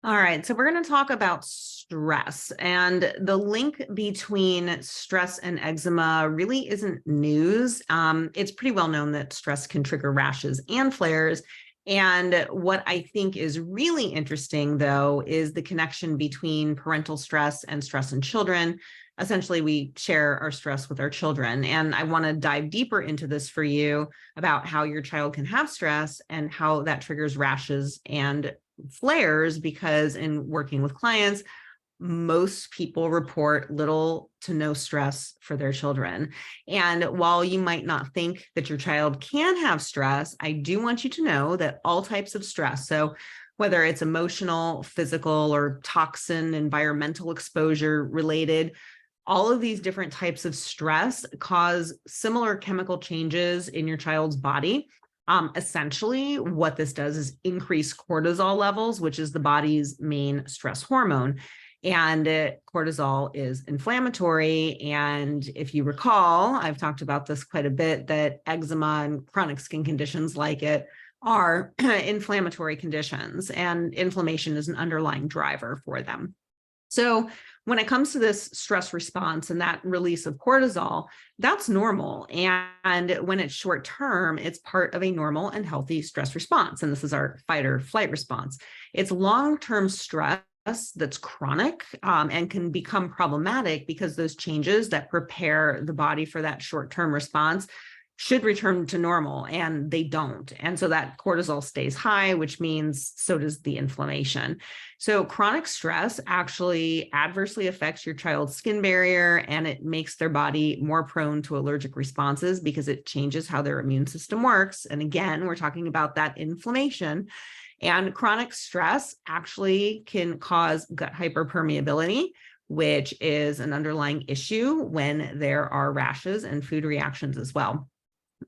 All right, so we're going to talk about stress, and the link between stress and eczema really isn't news. It's pretty well known that stress can trigger rashes and flares. And what I think is really interesting, though, is the connection between parental stress and stress in children. Essentially, we share our stress with our children. And I want to dive deeper into this for you about how your child can have stress and how that triggers rashes and flares, because in working with clients, most people report little to no stress for their children. And while you might not think that your child can have stress, I do want you to know that all types of stress, so whether it's emotional, physical, or toxin, environmental exposure related, all of these different types of stress cause similar chemical changes in your child's body. Essentially, what this does is increase cortisol levels, which is the body's main stress hormone. And cortisol is inflammatory. And if you recall, I've talked about this quite a bit, that eczema and chronic skin conditions like it are inflammatory conditions, and inflammation is an underlying driver for them. So when it comes to this stress response and that release of cortisol, that's normal. And when it's short term, it's part of a normal and healthy stress response. And this is our fight or flight response. It's long-term stress that's chronic and can become problematic because those changes that prepare the body for that short-term response should return to normal, and they don't. And so that cortisol stays high, which means so does the inflammation. So chronic stress actually adversely affects your child's skin barrier, and it makes their body more prone to allergic responses because it changes how their immune system works. And again, we're talking about that inflammation. And chronic stress actually can cause gut hyperpermeability, which is an underlying issue when there are rashes and food reactions as well.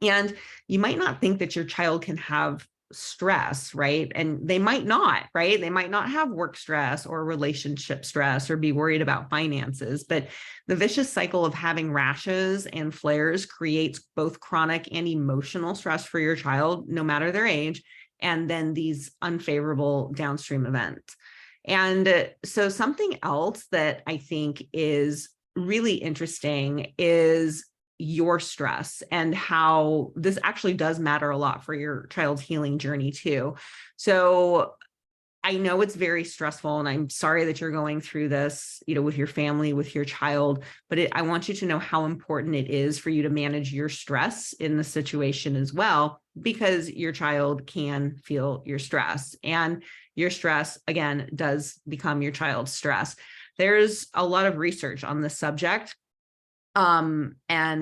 And you might not think that your child can have stress, right? And they might not, right? They might not have work stress or relationship stress or be worried about finances, but the vicious cycle of having rashes and flares creates both chronic and emotional stress for your child, no matter their age, and then these unfavorable downstream events. And so something else that I think is really interesting is your stress and how this actually does matter a lot for your child's healing journey too. So I know it's very stressful, and I'm sorry that you're going through this, with your family, with your child, but I want you to know how important it is for you to manage your stress in the situation as well, because your child can feel your stress, and your stress, again, does become your child's stress. There's a lot of research on this subject. And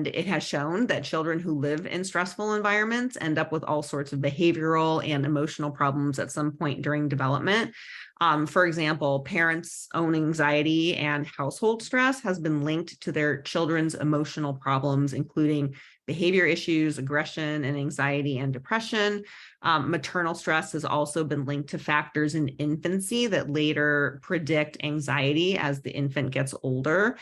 it has shown that children who live in stressful environments end up with all sorts of behavioral and emotional problems at some point during development. For example, parents' own anxiety and household stress has been linked to their children's emotional problems, including behavior issues, aggression, and anxiety and depression. Maternal stress has also been linked to factors in infancy that later predict anxiety as the infant gets older.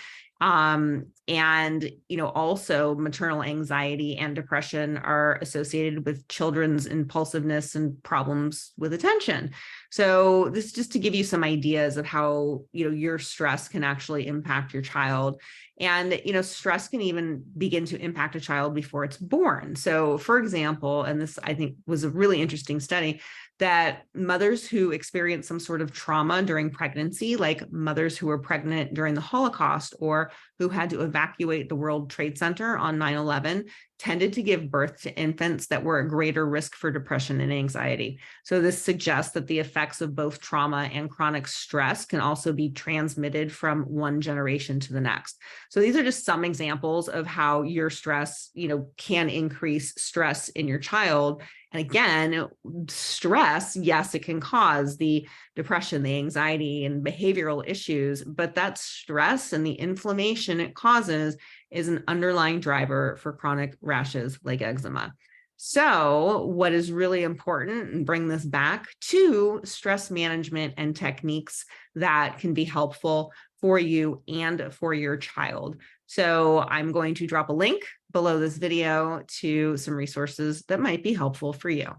Also maternal anxiety and depression are associated with children's impulsiveness and problems with attention. So this is just to give you some ideas of how, your stress can actually impact your child. And, stress can even begin to impact a child before it's born. So for example, and this I think was a really interesting study, that mothers who experience some sort of trauma during pregnancy, like mothers who were pregnant during the Holocaust or who had to evacuate the World Trade Center on 9/11, tended to give birth to infants that were at greater risk for depression and anxiety. So this suggests that the effects of both trauma and chronic stress can also be transmitted from one generation to the next. So these are just some examples of how your stress, can increase stress in your child. And again, stress, yes, it can cause the depression, the anxiety, and behavioral issues, but that stress and the inflammation it causes is an underlying driver for chronic rashes like eczema. So what is really important, and bring this back to stress management and techniques that can be helpful for you and for your child. So I'm going to drop a link below this video to some resources that might be helpful for you.